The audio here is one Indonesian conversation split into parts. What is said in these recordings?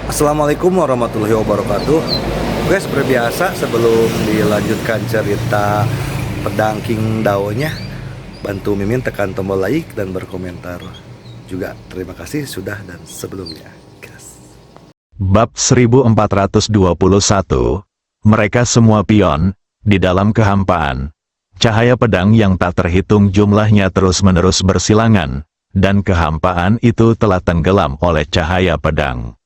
Assalamualaikum warahmatullahi wabarakatuh. Oke, seperti biasa sebelum dilanjutkan cerita pedang King Dao-nya, bantu Mimin tekan tombol like dan berkomentar. Juga terima kasih sudah dan sebelumnya. Gas. Bab 1421, mereka semua pion, di dalam kehampaan. Cahaya pedang yang tak terhitung jumlahnya terus-menerus bersilangan, dan kehampaan itu telah tenggelam oleh cahaya pedang.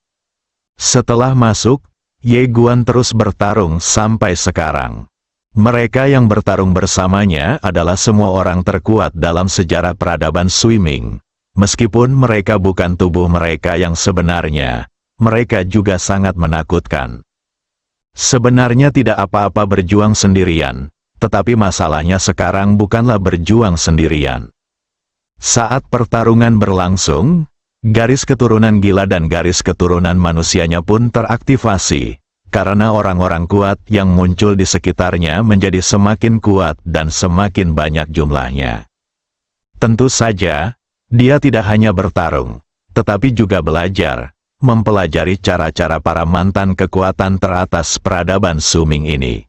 Setelah masuk, Ye Guan terus bertarung sampai sekarang. Mereka yang bertarung bersamanya adalah semua orang terkuat dalam sejarah peradaban Suiming. Meskipun mereka bukan tubuh mereka yang sebenarnya, mereka juga sangat menakutkan. Sebenarnya tidak apa-apa berjuang sendirian, tetapi masalahnya sekarang bukanlah berjuang sendirian. Saat pertarungan berlangsung, garis keturunan gila dan garis keturunan manusianya pun teraktivasi, karena orang-orang kuat yang muncul di sekitarnya menjadi semakin kuat dan semakin banyak jumlahnya. Tentu saja, dia tidak hanya bertarung, tetapi juga belajar, mempelajari cara-cara para mantan kekuatan teratas peradaban Suming ini.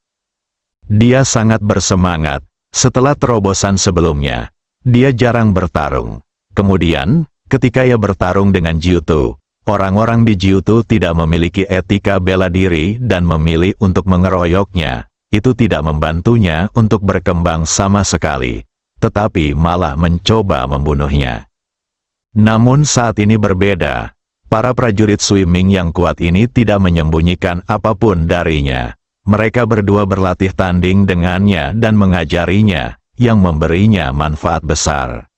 Dia sangat bersemangat, setelah terobosan sebelumnya, dia jarang bertarung. Kemudian, ketika ia bertarung dengan Jiutu, orang-orang di Jiutu tidak memiliki etika bela diri dan memilih untuk mengeroyoknya. Itu tidak membantunya untuk berkembang sama sekali, tetapi malah mencoba membunuhnya. Namun saat ini berbeda. Para prajurit Suiming yang kuat ini tidak menyembunyikan apapun darinya. Mereka berdua berlatih tanding dengannya dan mengajarinya, yang memberinya manfaat besar.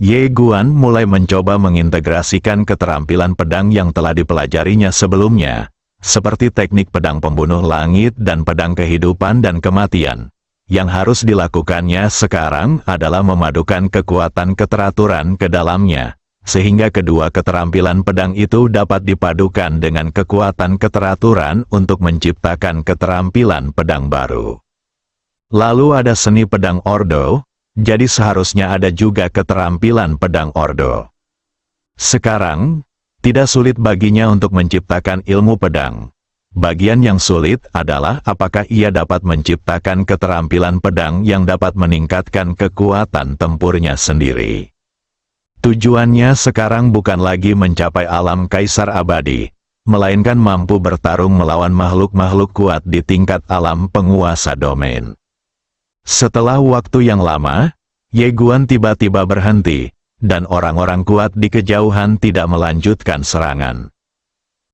Ye Guan mulai mencoba mengintegrasikan keterampilan pedang yang telah dipelajarinya sebelumnya, seperti teknik pedang pembunuh langit dan pedang kehidupan dan kematian. Yang harus dilakukannya sekarang adalah memadukan kekuatan keteraturan ke dalamnya, sehingga kedua keterampilan pedang itu dapat dipadukan dengan kekuatan keteraturan untuk menciptakan keterampilan pedang baru. Lalu ada seni pedang ordo, jadi seharusnya ada juga keterampilan pedang ordo. Sekarang, tidak sulit baginya untuk menciptakan ilmu pedang. Bagian yang sulit adalah apakah ia dapat menciptakan keterampilan pedang yang dapat meningkatkan kekuatan tempurnya sendiri. Tujuannya sekarang bukan lagi mencapai alam kaisar abadi, melainkan mampu bertarung melawan makhluk-makhluk kuat di tingkat alam penguasa domain. Setelah waktu yang lama, Ye Guan tiba-tiba berhenti, dan orang-orang kuat di kejauhan tidak melanjutkan serangan.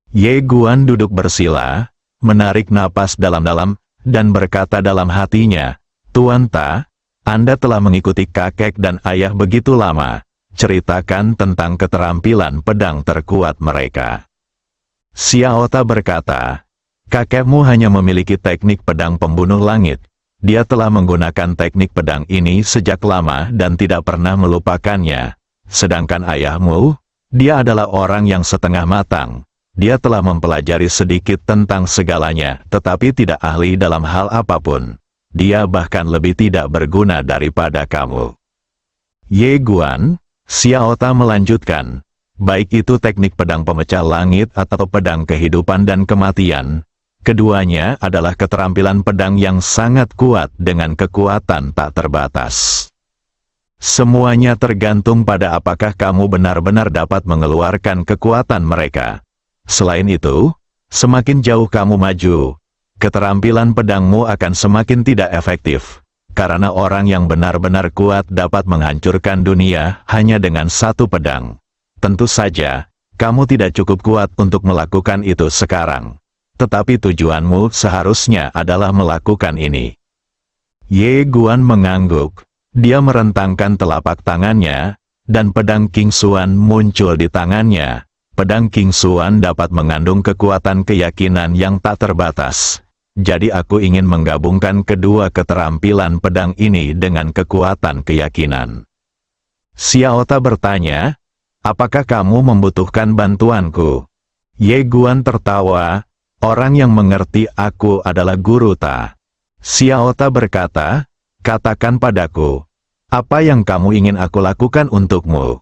Ye Guan duduk bersila, menarik napas dalam-dalam, dan berkata dalam hatinya, "Tuan Ta, Anda telah mengikuti kakek dan ayah begitu lama, ceritakan tentang keterampilan pedang terkuat mereka." Xiao Ta berkata, "Kakekmu hanya memiliki teknik pedang pembunuh langit. Dia telah menggunakan teknik pedang ini sejak lama dan tidak pernah melupakannya. Sedangkan ayahmu, dia adalah orang yang setengah matang. Dia telah mempelajari sedikit tentang segalanya, tetapi tidak ahli dalam hal apapun. Dia bahkan lebih tidak berguna daripada kamu." Ye Guan, Xiao Ta melanjutkan, "Baik itu teknik pedang pemecah langit atau pedang kehidupan dan kematian, keduanya adalah keterampilan pedang yang sangat kuat dengan kekuatan tak terbatas. Semuanya tergantung pada apakah kamu benar-benar dapat mengeluarkan kekuatan mereka. Selain itu, semakin jauh kamu maju, keterampilan pedangmu akan semakin tidak efektif, karena orang yang benar-benar kuat dapat menghancurkan dunia hanya dengan satu pedang. Tentu saja, kamu tidak cukup kuat untuk melakukan itu sekarang. Tetapi tujuanmu seharusnya adalah melakukan ini." Ye Guan mengangguk, dia merentangkan telapak tangannya, dan pedang King Xuan muncul di tangannya. Pedang King Xuan dapat mengandung kekuatan keyakinan yang tak terbatas. Jadi aku ingin menggabungkan kedua keterampilan pedang ini dengan kekuatan keyakinan. Xiao Ta bertanya, "Apakah kamu membutuhkan bantuanku?" Ye Guan tertawa, "Orang yang mengerti aku adalah Guru Ta." Xiao Ta berkata, "Katakan padaku, apa yang kamu ingin aku lakukan untukmu?"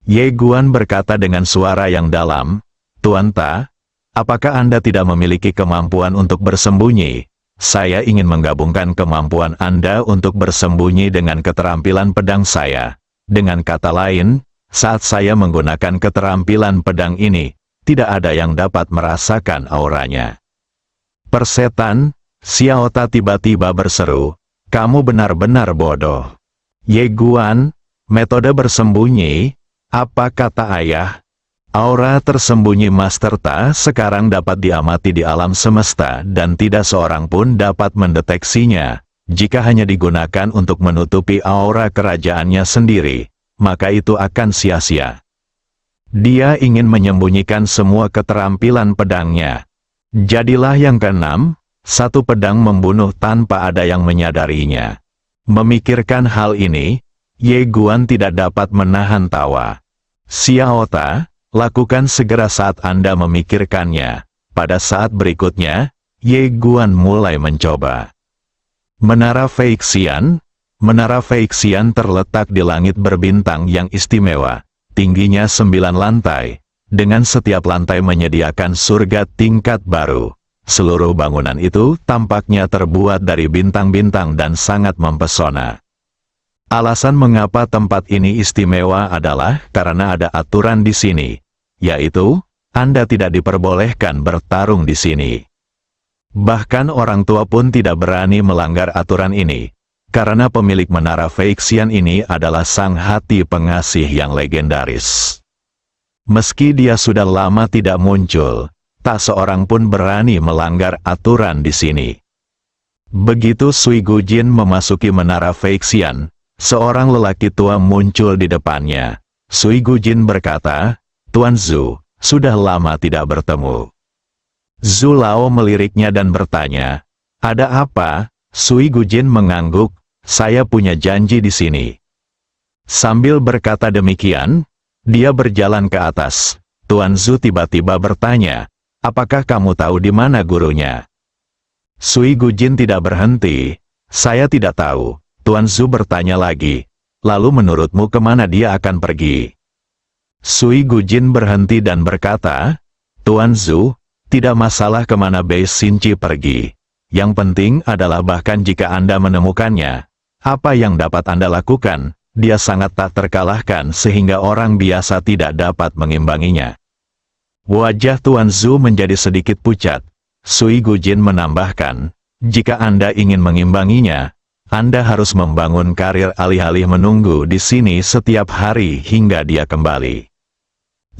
Ye Guan berkata dengan suara yang dalam, Tuan Ta, apakah Anda tidak memiliki kemampuan untuk bersembunyi? Saya ingin menggabungkan kemampuan Anda untuk bersembunyi dengan keterampilan pedang saya. Dengan kata lain, saat saya menggunakan keterampilan pedang ini, tidak ada yang dapat merasakan auranya. Persetan, Xiao Ta tiba-tiba berseru, kamu benar-benar bodoh. Ye Guan, metode bersembunyi, apa kata ayah? Aura tersembunyi Master Ta sekarang dapat diamati di alam semesta dan tidak seorang pun dapat mendeteksinya. Jika hanya digunakan untuk menutupi aura kerajaannya sendiri, maka itu akan sia-sia. Dia ingin menyembunyikan semua keterampilan pedangnya. Jadilah yang keenam, satu pedang membunuh tanpa ada yang menyadarinya. Memikirkan hal ini, Ye Guan tidak dapat menahan tawa. Xiao Ta, lakukan segera saat Anda memikirkannya. Pada saat berikutnya, Ye Guan mulai mencoba. Menara Feixian. Menara Feixian terletak di langit berbintang yang istimewa. Tingginya 9 lantai. Dengan setiap lantai menyediakan surga tingkat baru. Seluruh bangunan itu tampaknya terbuat dari bintang-bintang dan sangat mempesona. Alasan mengapa tempat ini istimewa adalah karena ada aturan di sini, yaitu, Anda tidak diperbolehkan bertarung di sini. Bahkan orang tua pun tidak berani melanggar aturan ini, karena pemilik menara Feixian ini adalah sang hati pengasih yang legendaris. Meski dia sudah lama tidak muncul, tak seorang pun berani melanggar aturan di sini. Begitu Sui Gujin memasuki menara Feixian, seorang lelaki tua muncul di depannya. Sui Gujin berkata, Tuan Zhu, sudah lama tidak bertemu. Zhu Lao meliriknya dan bertanya, ada apa? Sui Gujin mengangguk, saya punya janji di sini. Sambil berkata demikian, dia berjalan ke atas. Tuan Zhu tiba-tiba bertanya, apakah kamu tahu di mana gurunya? Sui Gujin tidak berhenti, saya tidak tahu. Tuan Zhu bertanya lagi, lalu menurutmu kemana dia akan pergi? Sui Gujin berhenti dan berkata, Tuan Zhu, tidak masalah kemana Bei Xinci pergi. Yang penting adalah bahkan jika Anda menemukannya, apa yang dapat Anda lakukan? Dia sangat tak terkalahkan sehingga orang biasa tidak dapat mengimbanginya. Wajah Tuan Zhu menjadi sedikit pucat. Sui Gujin menambahkan, jika Anda ingin mengimbanginya, Anda harus membangun karir alih-alih menunggu di sini setiap hari hingga dia kembali.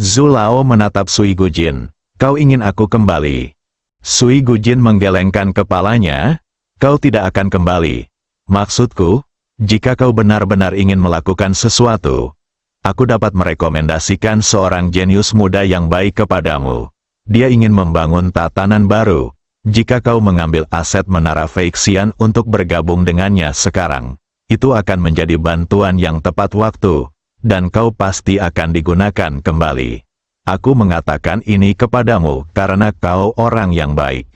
Zhu Lao menatap Sui Gujin, kau ingin aku kembali? Sui Gujin menggelengkan kepalanya, kau tidak akan kembali. Maksudku, jika kau benar-benar ingin melakukan sesuatu, aku dapat merekomendasikan seorang jenius muda yang baik kepadamu. Dia ingin membangun tatanan baru. Jika kau mengambil aset menara Feixian untuk bergabung dengannya sekarang, itu akan menjadi bantuan yang tepat waktu, dan kau pasti akan digunakan kembali. Aku mengatakan ini kepadamu karena kau orang yang baik.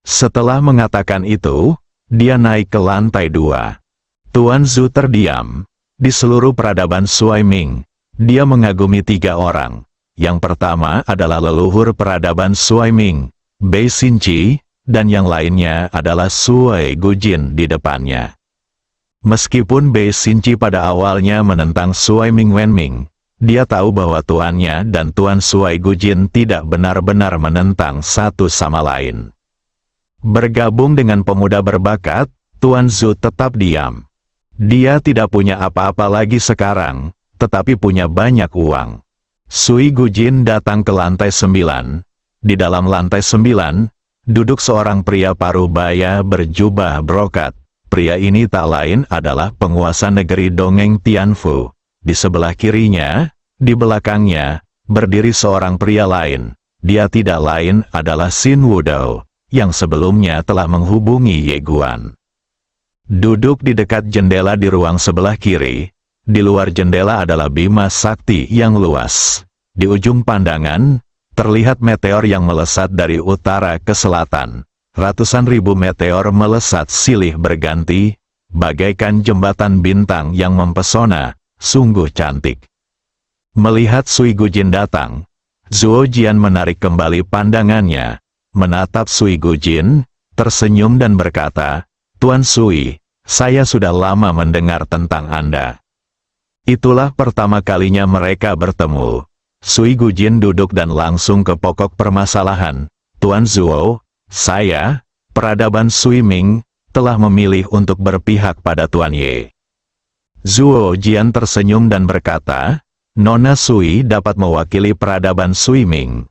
Setelah mengatakan itu, dia naik ke lantai 2. Tuan Zhu terdiam. Di seluruh peradaban Suaiming, dia mengagumi 3 orang. Yang pertama adalah leluhur peradaban Suaiming, Bei Xinci, dan yang lainnya adalah Sui Gujin di depannya. Meskipun Bei Xinci pada awalnya menentang Suaiming Wenming, dia tahu bahwa tuannya dan Tuan Sui Gujin tidak benar-benar menentang satu sama lain. Bergabung dengan pemuda berbakat, Tuan Zhu tetap diam. Dia tidak punya apa-apa lagi sekarang, tetapi punya banyak uang. Sui Gujin datang ke lantai 9. Di dalam lantai 9, duduk seorang pria paruh baya berjubah brokat. Pria ini tak lain adalah penguasa negeri Dongeng Tianfu. Di sebelah kirinya, di belakangnya, berdiri seorang pria lain. Dia tidak lain adalah Xin Wudou, yang sebelumnya telah menghubungi Ye Guan. Duduk di dekat jendela di ruang sebelah kiri. Di luar jendela adalah Bima Sakti yang luas. Di ujung pandangan, terlihat meteor yang melesat dari utara ke selatan. Ratusan ribu meteor melesat silih berganti, bagaikan jembatan bintang yang mempesona, sungguh cantik. Melihat Sui Gujin datang, Zuo Jian menarik kembali pandangannya, menatap Sui Gujin, tersenyum dan berkata, "Tuan Sui, saya sudah lama mendengar tentang Anda." Itulah pertama kalinya mereka bertemu. Sui Gujin duduk dan langsung ke pokok permasalahan. "Tuan Zuo, saya, peradaban Sui Ming, telah memilih untuk berpihak pada Tuan Ye." Zuo Jian tersenyum dan berkata, "Nona Sui dapat mewakili peradaban Sui Ming."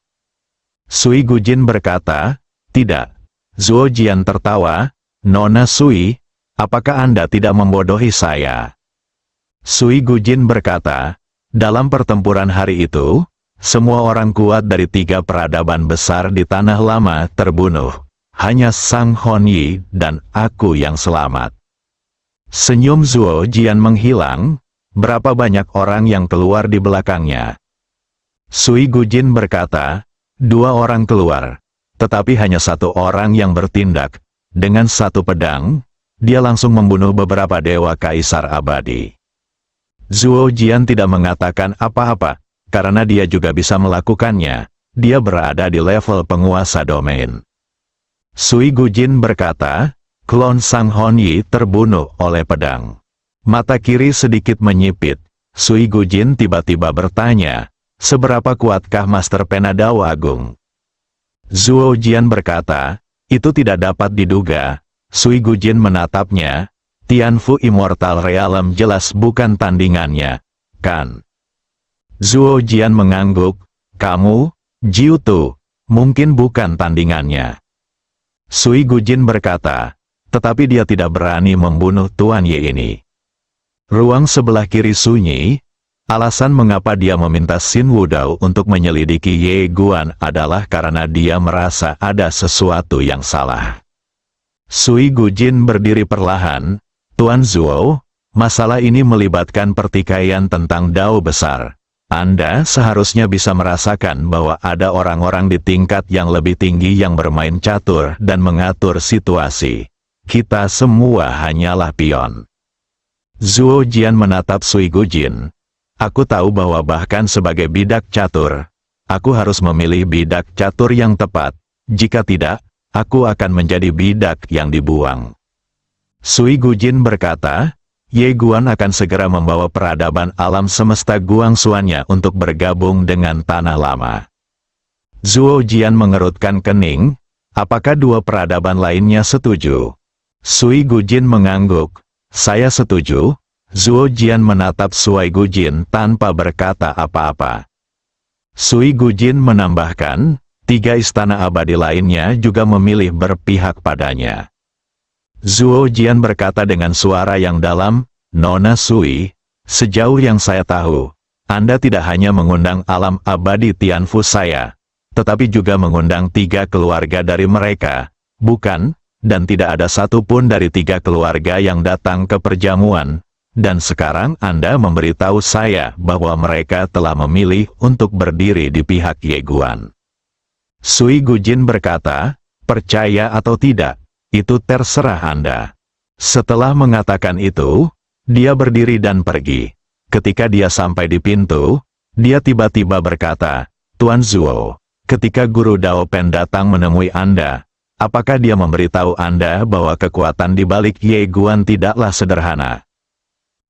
Sui Gujin berkata, "Tidak." Zuo Jian tertawa, "Nona Sui, apakah Anda tidak membodohi saya?" Sui Gujin berkata, "Dalam pertempuran hari itu, semua orang kuat dari 3 peradaban besar di Tanah Lama terbunuh. Hanya Sang Hon-Yi dan aku yang selamat." Senyum Zuo Jian menghilang. Berapa banyak orang yang keluar di belakangnya? Sui Gujin berkata, 2 orang keluar, tetapi hanya 1 orang yang bertindak. Dengan 1 pedang, dia langsung membunuh beberapa dewa kaisar abadi. Zuo Jian tidak mengatakan apa-apa, karena dia juga bisa melakukannya. Dia berada di level penguasa domain. Sui Gujin berkata, "Klon Sang Hon-Yi terbunuh oleh pedang." Mata kiri sedikit menyipit. Sui Gujin tiba-tiba bertanya, "Seberapa kuatkah Master Penadawa Agung?" Zuo Jian berkata, "Itu tidak dapat diduga." Sui Gujin menatapnya, "Tianfu Immortal Realm jelas bukan tandingannya, kan?" Zuo Jian mengangguk, "Kamu, Jiu Tu, mungkin bukan tandingannya." Sui Gujin berkata, "Tetapi dia tidak berani membunuh Tuan Ye ini." Ruang sebelah kiri sunyi. Alasan mengapa dia meminta Xin Wudao untuk menyelidiki Ye Guan adalah karena dia merasa ada sesuatu yang salah. Sui Gujin berdiri perlahan. "Tuan Zuo, masalah ini melibatkan pertikaian tentang Dao besar. Anda seharusnya bisa merasakan bahwa ada orang-orang di tingkat yang lebih tinggi yang bermain catur dan mengatur situasi. Kita semua hanyalah pion." Zuo Jian menatap Sui Gujin. "Aku tahu bahwa bahkan sebagai bidak catur, aku harus memilih bidak catur yang tepat. Jika tidak, aku akan menjadi bidak yang dibuang." Sui Gujin berkata, "Ye Guan akan segera membawa peradaban alam semesta Guangxuannya untuk bergabung dengan Tanah Lama." Zuo Jian mengerutkan kening. "Apakah 2 peradaban lainnya setuju?" Sui Gujin mengangguk. "Saya setuju." Zuo Jian menatap Sui Gujin tanpa berkata apa-apa. Sui Gujin menambahkan, 3 istana abadi lainnya juga memilih berpihak padanya. Zuo Jian berkata dengan suara yang dalam, "Nona Sui, sejauh yang saya tahu, Anda tidak hanya mengundang alam abadi Tianfu saya, tetapi juga mengundang 3 keluarga dari mereka, bukan? Dan tidak ada satupun dari 3 keluarga yang datang ke perjamuan, dan sekarang Anda memberitahu saya bahwa mereka telah memilih untuk berdiri di pihak Ye Guan." Sui Gujin berkata, "Percaya atau tidak, itu terserah Anda." Setelah mengatakan itu, dia berdiri dan pergi. Ketika dia sampai di pintu, dia tiba-tiba berkata, "Tuan Zuo, ketika Guru Dao Pen datang menemui Anda, apakah dia memberitahu Anda bahwa kekuatan di balik Ye Guan tidaklah sederhana?"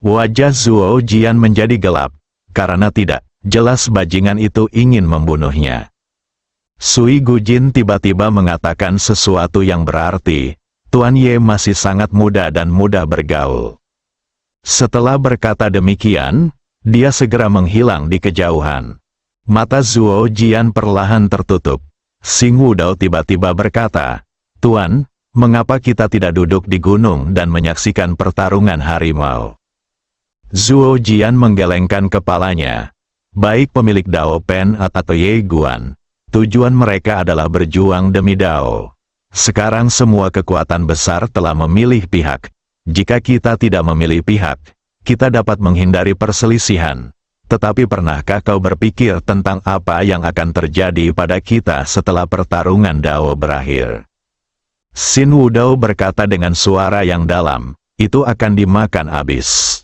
Wajah Zuo Jian menjadi gelap, karena tidak jelas bajingan itu ingin membunuhnya. Sui Gujin tiba-tiba mengatakan sesuatu yang berarti, "Tuan Ye masih sangat muda dan mudah bergaul." Setelah berkata demikian, dia segera menghilang di kejauhan. Mata Zuo Jian perlahan tertutup. Xing Wudao tiba-tiba berkata, "Tuan, mengapa kita tidak duduk di gunung dan menyaksikan pertarungan harimau?" Zuo Jian menggelengkan kepalanya. Baik pemilik Dao Pen atau Ye Guan, tujuan mereka adalah berjuang demi Dao. Sekarang semua kekuatan besar telah memilih pihak. Jika kita tidak memilih pihak, kita dapat menghindari perselisihan. Tetapi pernahkah kau berpikir tentang apa yang akan terjadi pada kita setelah pertarungan Dao berakhir? Xin Wudao berkata dengan suara yang dalam, "Itu akan dimakan habis."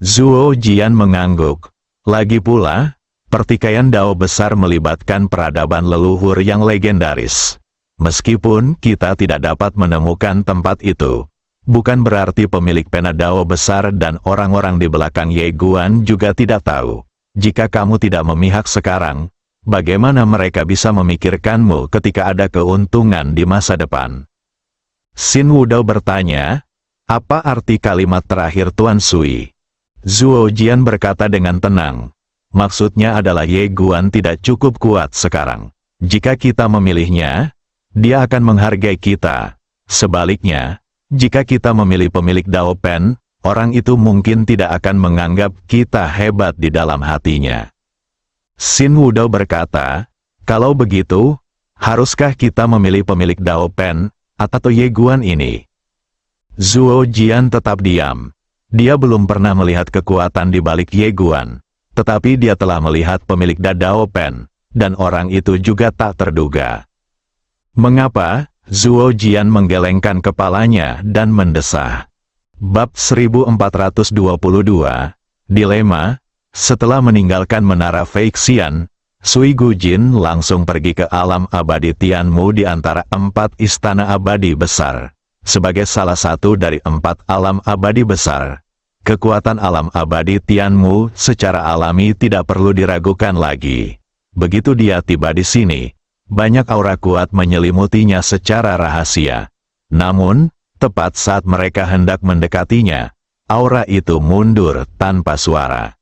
Zuo Jian mengangguk. Lagi pula, Pertikaian Dao besar melibatkan peradaban leluhur yang legendaris. Meskipun kita tidak dapat menemukan tempat itu, bukan berarti pemilik pena Dao besar dan orang-orang di belakang Ye Guan juga tidak tahu. Jika kamu tidak memihak sekarang, bagaimana mereka bisa memikirkanmu ketika ada keuntungan di masa depan? Xin Wudao bertanya, apa arti kalimat terakhir Tuan Sui? Zuo Jian berkata dengan tenang, maksudnya adalah Ye Guan tidak cukup kuat sekarang. Jika kita memilihnya, dia akan menghargai kita. Sebaliknya, jika kita memilih pemilik Dao Pen, orang itu mungkin tidak akan menganggap kita hebat di dalam hatinya. Xin Wudao berkata, kalau begitu, haruskah kita memilih pemilik Dao Pen atau Ye Guan ini? Zuo Jian tetap diam. Dia belum pernah melihat kekuatan di balik Ye Guan, tetapi dia telah melihat pemilik Dao Pen, dan orang itu juga tak terduga. Mengapa? Zuo Jian menggelengkan kepalanya dan mendesah. Bab 1422, Dilema. Setelah meninggalkan menara Feixian, Sui Gujin langsung pergi ke alam abadi Tianmu di antara 4 istana abadi besar. Sebagai salah satu dari 4 alam abadi besar, kekuatan alam abadi Tianmu secara alami tidak perlu diragukan lagi. Begitu dia tiba di sini, banyak aura kuat menyelimutinya secara rahasia. Namun, tepat saat mereka hendak mendekatinya, aura itu mundur tanpa suara.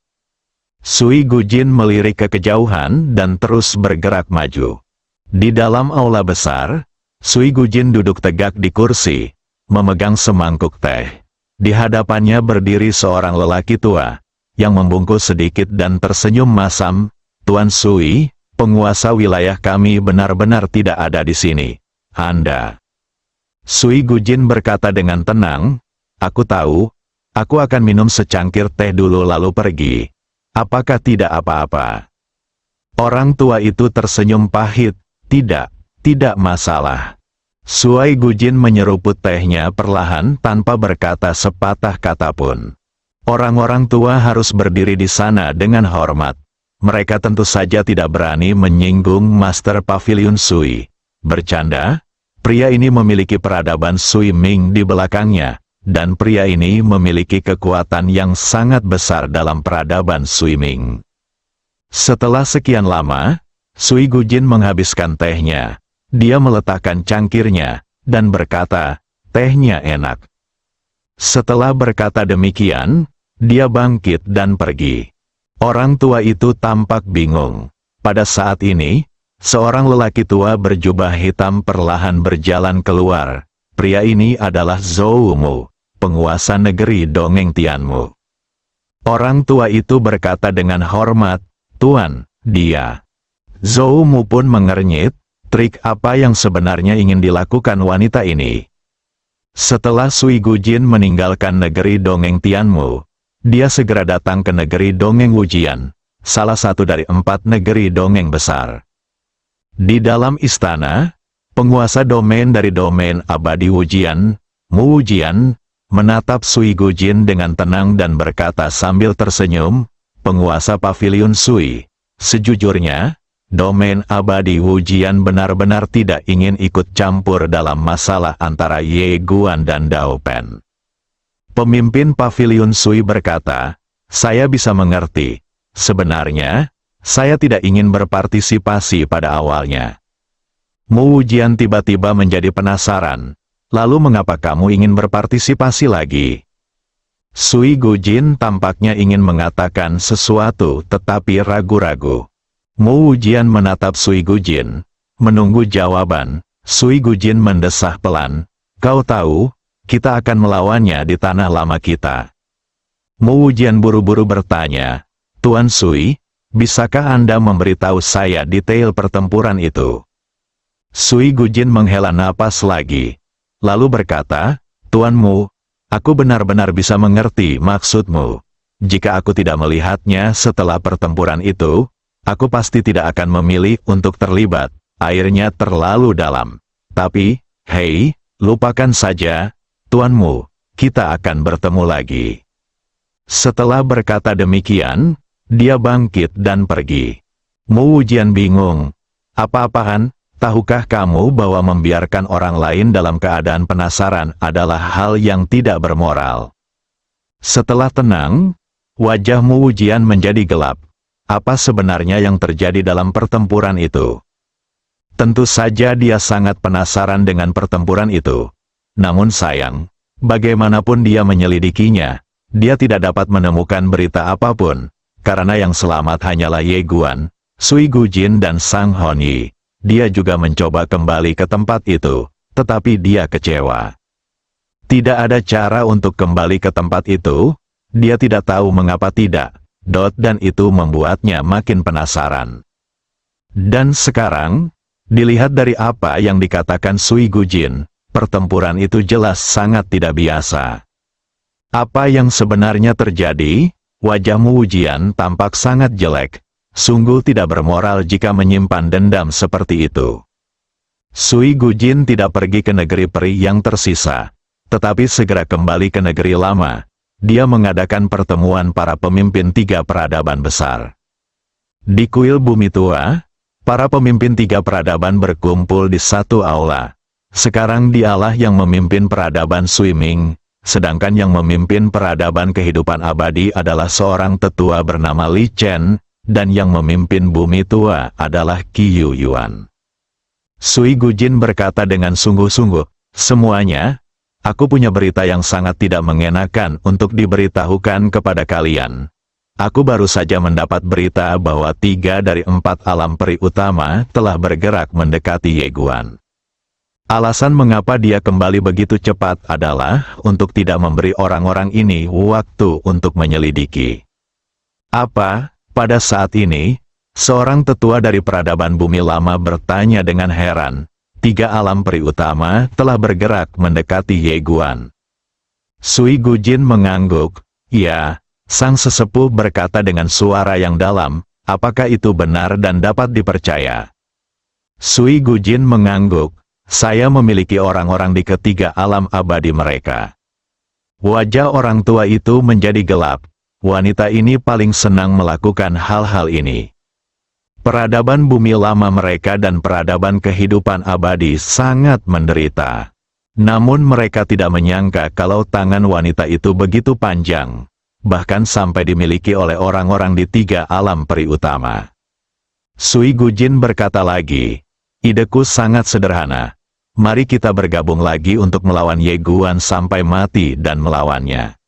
Sui Gujin melirik ke kejauhan dan terus bergerak maju. Di dalam aula besar, Sui Gujin duduk tegak di kursi, memegang semangkuk teh. Di hadapannya berdiri seorang lelaki tua, yang membungkuk sedikit dan tersenyum masam. Tuan Sui, penguasa wilayah kami benar-benar tidak ada di sini. Anda. Sui Gujin berkata dengan tenang, aku tahu, aku akan minum secangkir teh dulu lalu pergi. Apakah tidak apa-apa? Orang tua itu tersenyum pahit, tidak masalah. Sui Gujin menyeruput tehnya perlahan tanpa berkata sepatah kata pun. Orang-orang tua harus berdiri di sana dengan hormat. Mereka tentu saja tidak berani menyinggung Master Pavilion Sui. Bercanda, pria ini memiliki peradaban Sui Ming di belakangnya, dan pria ini memiliki kekuatan yang sangat besar dalam peradaban Sui Ming. Setelah sekian lama, Sui Gujin menghabiskan tehnya. Dia meletakkan cangkirnya, dan berkata, tehnya enak. Setelah berkata demikian, dia bangkit dan pergi. Orang tua itu tampak bingung. Pada saat ini, seorang lelaki tua berjubah hitam perlahan berjalan keluar. Pria ini adalah Zhou Mu, penguasa negeri dongeng Tianmu. Orang tua itu berkata dengan hormat, Tuan, dia. Zhou Mu pun mengernyit, trik apa yang sebenarnya ingin dilakukan wanita ini? Setelah Sui Gujin meninggalkan negeri dongeng Tianmu, dia segera datang ke negeri dongeng Wujian, salah satu dari 4 negeri dongeng besar. Di dalam istana, penguasa domain dari domain abadi Wujian, Mu Wujian, menatap Sui Gujin dengan tenang dan berkata sambil tersenyum, penguasa Pavilion Sui, sejujurnya, domain abadi Wujian benar-benar tidak ingin ikut campur dalam masalah antara Ye Guan dan Dao Pen. Pemimpin Pavilion Sui berkata, saya bisa mengerti. Sebenarnya, saya tidak ingin berpartisipasi pada awalnya. Mu Wujian tiba-tiba menjadi penasaran. Lalu mengapa kamu ingin berpartisipasi lagi? Sui Gujin tampaknya ingin mengatakan sesuatu tetapi ragu-ragu. Mu Wujian menatap Sui Gujin. Menunggu jawaban, Sui Gujin mendesah pelan. Kau tahu, kita akan melawannya di tanah lama kita. Mu Wujian buru-buru bertanya, Tuan Sui, bisakah Anda memberitahu saya detail pertempuran itu? Sui Gujin menghela napas lagi, lalu berkata, Tuanmu, aku benar-benar bisa mengerti maksudmu. Jika aku tidak melihatnya setelah pertempuran itu, aku pasti tidak akan memilih untuk terlibat, airnya terlalu dalam. Tapi, hei, lupakan saja, Tuanmu, kita akan bertemu lagi. Setelah berkata demikian, Dia bangkit dan pergi. Mu Wujian bingung. Apa-apaan? Tahukah kamu bahwa membiarkan orang lain dalam keadaan penasaran adalah hal yang tidak bermoral? Setelah tenang, wajah Mu Wujian menjadi gelap. Apa sebenarnya yang terjadi dalam pertempuran itu? Tentu saja dia sangat penasaran dengan pertempuran itu. Namun sayang, bagaimanapun dia menyelidikinya, dia tidak dapat menemukan berita apapun, karena yang selamat hanyalah Ye Guan, Sui Gujin dan Sang Honyi. Dia juga mencoba kembali ke tempat itu, tetapi dia kecewa. Tidak ada cara untuk kembali ke tempat itu, dia tidak tahu mengapa tidak, dan itu membuatnya makin penasaran. Dan sekarang, dilihat dari apa yang dikatakan Sui Gujin, pertempuran itu jelas sangat tidak biasa. Apa yang sebenarnya terjadi? Wajah Mu Wujian tampak sangat jelek. Sungguh tidak bermoral jika menyimpan dendam seperti itu. Sui Gujin tidak pergi ke negeri peri yang tersisa, tetapi segera kembali ke negeri lama. Dia mengadakan pertemuan para pemimpin 3 peradaban besar. Di kuil bumi tua, para pemimpin 3 peradaban berkumpul di satu aula. Sekarang dialah yang memimpin peradaban Sui Ming, sedangkan yang memimpin peradaban kehidupan abadi adalah seorang tetua bernama Li Chen, dan yang memimpin bumi tua adalah Qiyu Yuan. Sui Gujin berkata dengan sungguh-sungguh, "Semuanya, aku punya berita yang sangat tidak mengenakan untuk diberitahukan kepada kalian. Aku baru saja mendapat berita bahwa 3 dari 4 alam peri utama telah bergerak mendekati Ye Guan. Alasan mengapa dia kembali begitu cepat adalah untuk tidak memberi orang-orang ini waktu untuk menyelidiki." Apa? Pada saat ini, seorang tetua dari peradaban bumi lama bertanya dengan heran, 3 alam peri utama telah bergerak mendekati Ye Guan. Sui Gujin mengangguk. Ya, sang sesepuh berkata dengan suara yang dalam, apakah itu benar dan dapat dipercaya? Sui Gujin mengangguk, saya memiliki orang-orang di ketiga alam abadi mereka. Wajah orang tua itu menjadi gelap. Wanita ini paling senang melakukan hal-hal ini. Peradaban bumi lama mereka dan peradaban kehidupan abadi sangat menderita. Namun mereka tidak menyangka kalau tangan wanita itu begitu panjang, bahkan sampai dimiliki oleh orang-orang di 3 alam peri utama. Sui Gujin berkata lagi, ideku sangat sederhana. Mari kita bergabung lagi untuk melawan Ye Guan sampai mati dan melawannya.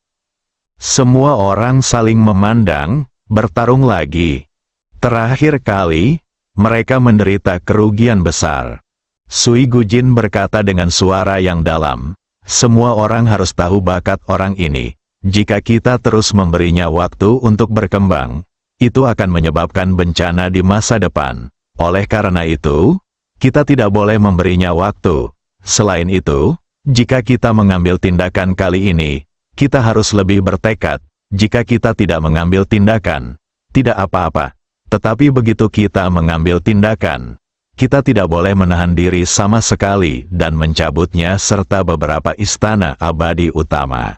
Semua orang saling memandang, bertarung lagi. Terakhir kali, mereka menderita kerugian besar. Sui Gujin berkata dengan suara yang dalam, semua orang harus tahu bakat orang ini. Jika kita terus memberinya waktu untuk berkembang, itu akan menyebabkan bencana di masa depan. Oleh karena itu, kita tidak boleh memberinya waktu. Selain itu, jika kita mengambil tindakan kali ini, kita harus lebih bertekad. Jika kita tidak mengambil tindakan, tidak apa-apa. Tetapi begitu kita mengambil tindakan, kita tidak boleh menahan diri sama sekali dan mencabutnya serta beberapa istana abadi utama.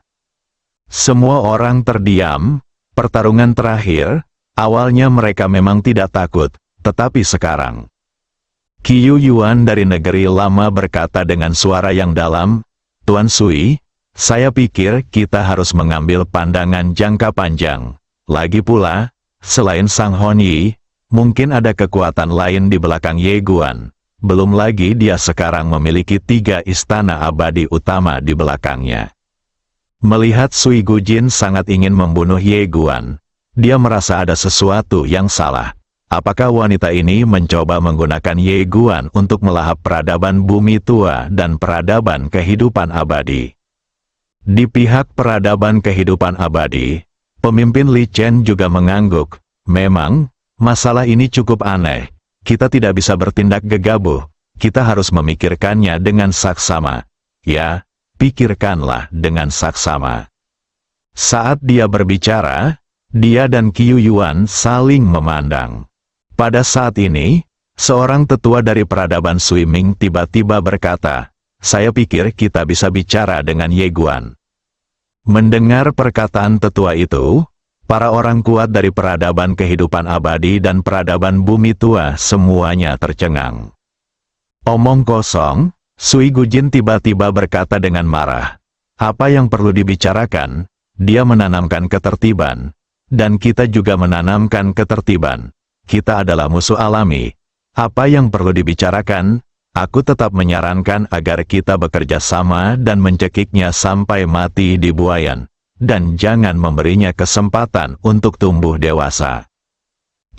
Semua orang terdiam. Pertarungan terakhir, awalnya mereka memang tidak takut, tetapi sekarang. Qiyu Yuan dari negeri lama berkata dengan suara yang dalam, Tuan Sui, saya pikir kita harus mengambil pandangan jangka panjang. Lagi pula, selain Sang Honyi, mungkin ada kekuatan lain di belakang Ye Guan. Belum lagi dia sekarang memiliki 3 istana abadi utama di belakangnya. Melihat Sui Gujin sangat ingin membunuh Ye Guan, dia merasa ada sesuatu yang salah. Apakah wanita ini mencoba menggunakan Ye Guan untuk melahap peradaban bumi tua dan peradaban kehidupan abadi? Di pihak peradaban kehidupan abadi, pemimpin Li Chen juga mengangguk. Memang, masalah ini cukup aneh. Kita tidak bisa bertindak gegabah. Kita harus memikirkannya dengan saksama. Ya, pikirkanlah dengan saksama. Saat dia berbicara, dia dan Qiyu Yuan saling memandang. Pada saat ini, seorang tetua dari peradaban Sui Ming tiba-tiba berkata, saya pikir kita bisa bicara dengan Ye Guan. Mendengar perkataan tetua itu, Para orang kuat dari peradaban kehidupan abadi dan peradaban bumi tua semuanya tercengang. Omong kosong, Sui Gujin tiba-tiba berkata dengan marah. Apa yang perlu dibicarakan? Dia menanamkan ketertiban. Dan kita juga menanamkan ketertiban. Kita adalah musuh alami. Apa yang perlu dibicarakan? Aku tetap menyarankan agar kita bekerja sama dan mencekiknya sampai mati di buayan. Dan jangan memberinya kesempatan untuk tumbuh dewasa.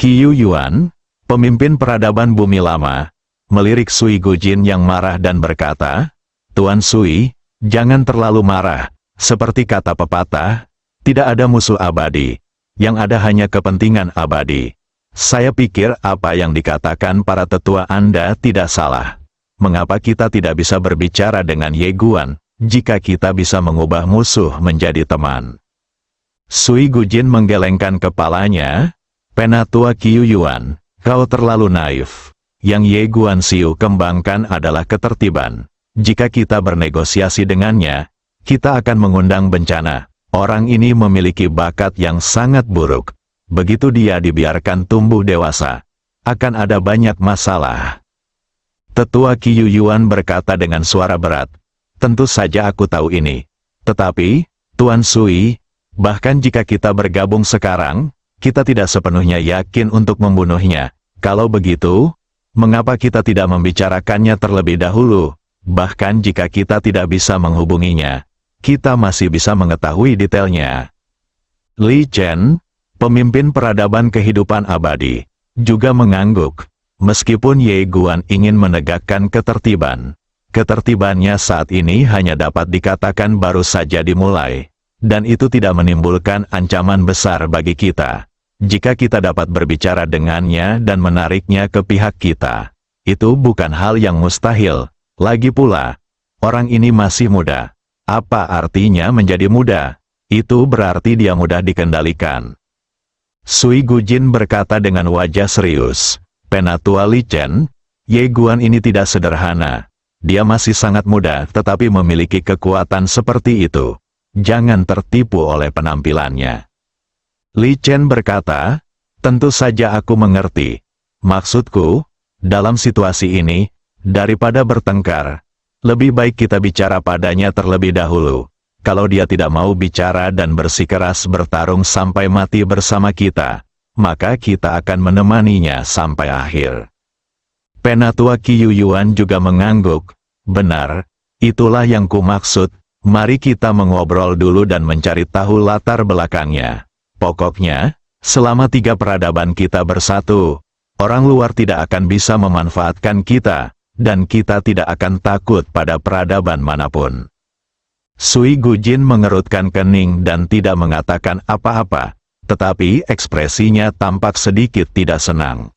Qiu Yuan, pemimpin peradaban bumi lama, melirik Sui Gujin yang marah dan berkata, Tuan Sui, jangan terlalu marah. Seperti kata pepatah, tidak ada musuh abadi. Yang ada hanya kepentingan abadi. Saya pikir apa yang dikatakan para tetua Anda tidak salah. Mengapa kita tidak bisa berbicara dengan Ye Guan, jika kita bisa mengubah musuh menjadi teman? Sui Gujin menggelengkan kepalanya. Penatua Qiu Yuan, kau terlalu naif. Yang Ye Guan Xiu kembangkan adalah ketertiban. Jika kita bernegosiasi dengannya, kita akan mengundang bencana. Orang ini memiliki bakat yang sangat buruk. Begitu dia dibiarkan tumbuh dewasa, akan ada banyak masalah. Tetua Qiu Yuan berkata dengan suara berat, tentu saja aku tahu ini. Tetapi, Tuan Sui, bahkan jika kita bergabung sekarang, kita tidak sepenuhnya yakin untuk membunuhnya. Kalau begitu, mengapa kita tidak membicarakannya terlebih dahulu? Bahkan jika kita tidak bisa menghubunginya, kita masih bisa mengetahui detailnya. Li Chen, pemimpin peradaban kehidupan abadi, juga mengangguk. Meskipun Ye Guan ingin menegakkan ketertiban, ketertibannya saat ini hanya dapat dikatakan baru saja dimulai. Dan itu tidak menimbulkan ancaman besar bagi kita. Jika kita dapat berbicara dengannya dan menariknya ke pihak kita, itu bukan hal yang mustahil. Lagi pula, orang ini masih muda. Apa artinya menjadi muda? Itu berarti dia mudah dikendalikan. Sui Gujin berkata dengan wajah serius. Penatua Li Chen, Ye Guan ini tidak sederhana. Dia masih sangat muda tetapi memiliki kekuatan seperti itu. Jangan tertipu oleh penampilannya. Li Chen berkata, tentu saja aku mengerti. Maksudku, dalam situasi ini, daripada bertengkar, lebih baik kita bicara padanya terlebih dahulu. Kalau dia tidak mau bicara dan bersikeras bertarung sampai mati bersama kita, maka kita akan menemaninya sampai akhir. Penatua Qiu Yuan juga mengangguk. Benar, itulah yang kumaksud. Mari kita mengobrol dulu dan mencari tahu latar belakangnya. Pokoknya, selama 3 peradaban kita bersatu, orang luar tidak akan bisa memanfaatkan kita, dan kita tidak akan takut pada peradaban manapun. Sui Gujin mengerutkan kening dan tidak mengatakan apa-apa, tetapi ekspresinya tampak sedikit tidak senang.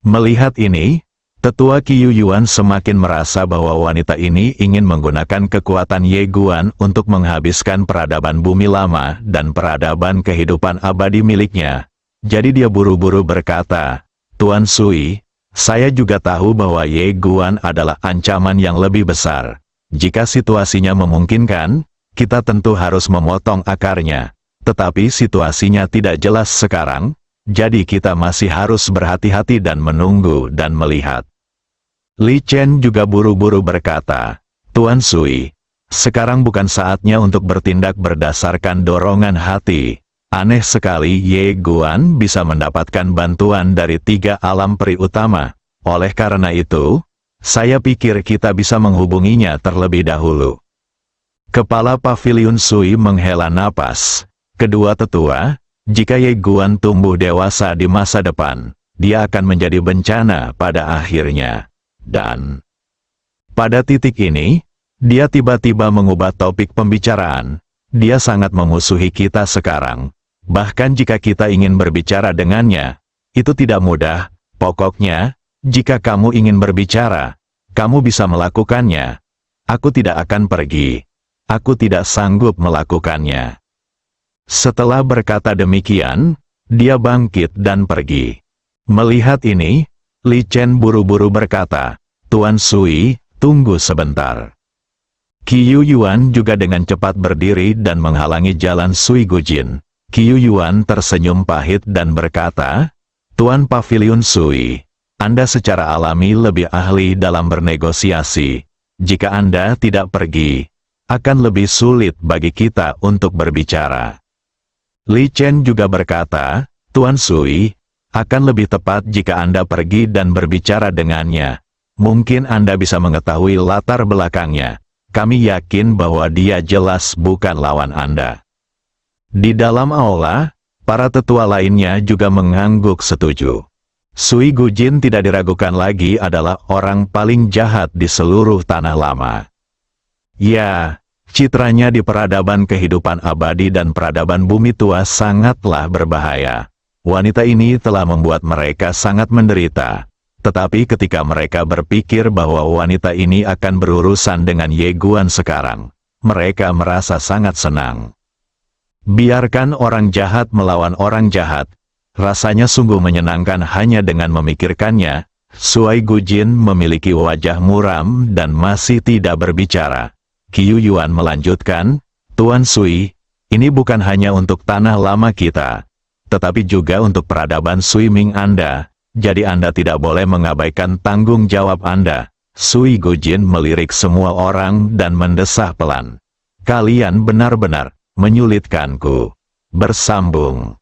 Melihat ini, Tetua Qiu Yuan semakin merasa bahwa wanita ini ingin menggunakan kekuatan Ye Guan untuk menghabiskan peradaban bumi lama dan peradaban kehidupan abadi miliknya. Jadi dia buru-buru berkata, Tuan Sui, saya juga tahu bahwa Ye Guan adalah ancaman yang lebih besar. Jika situasinya memungkinkan, kita tentu harus memotong akarnya. Tetapi situasinya tidak jelas sekarang, jadi kita masih harus berhati-hati dan menunggu dan melihat. Li Chen juga buru-buru berkata, Tuan Sui, sekarang bukan saatnya untuk bertindak berdasarkan dorongan hati. Aneh sekali Ye Guan bisa mendapatkan bantuan dari 3 alam peri utama. Oleh karena itu, saya pikir kita bisa menghubunginya terlebih dahulu. Kepala Paviliun Sui menghela napas. Kedua tetua, jika Ye Guan tumbuh dewasa di masa depan, dia akan menjadi bencana pada akhirnya. Dan pada titik ini, dia tiba-tiba mengubah topik pembicaraan. Dia sangat memusuhi kita sekarang. Bahkan jika kita ingin berbicara dengannya, itu tidak mudah. Pokoknya, jika kamu ingin berbicara, kamu bisa melakukannya. Aku tidak akan pergi. Aku tidak sanggup melakukannya. Setelah berkata demikian, dia bangkit dan pergi. Melihat ini, Li Chen buru-buru berkata, Tuan Sui, tunggu sebentar. Qiu Yuan juga dengan cepat berdiri dan menghalangi jalan Sui Gujin. Qiu Yuan tersenyum pahit dan berkata, Tuan Pavilion Sui, Anda secara alami lebih ahli dalam bernegosiasi. Jika Anda tidak pergi, akan lebih sulit bagi kita untuk berbicara. Li Chen juga berkata, Tuan Sui, akan lebih tepat jika Anda pergi dan berbicara dengannya. Mungkin Anda bisa mengetahui latar belakangnya. Kami yakin bahwa dia jelas bukan lawan Anda. Di dalam aula, para tetua lainnya juga mengangguk setuju. Sui Gujin tidak diragukan lagi adalah orang paling jahat di seluruh tanah lama. Ya, citranya di peradaban kehidupan abadi dan peradaban bumi tua sangatlah berbahaya. Wanita ini telah membuat mereka sangat menderita. Tetapi ketika mereka berpikir bahwa wanita ini akan berurusan dengan Ye Guan sekarang, mereka merasa sangat senang. Biarkan orang jahat melawan orang jahat. Rasanya sungguh menyenangkan hanya dengan memikirkannya. Sui Gujin memiliki wajah muram dan masih tidak berbicara. Qiu Yuan melanjutkan, Tuan Sui, ini bukan hanya untuk tanah lama kita, tetapi juga untuk peradaban Sui Ming Anda. Jadi Anda tidak boleh mengabaikan tanggung jawab Anda. Sui Gujin melirik semua orang dan mendesah pelan. Kalian benar-benar menyulitkanku. Bersambung.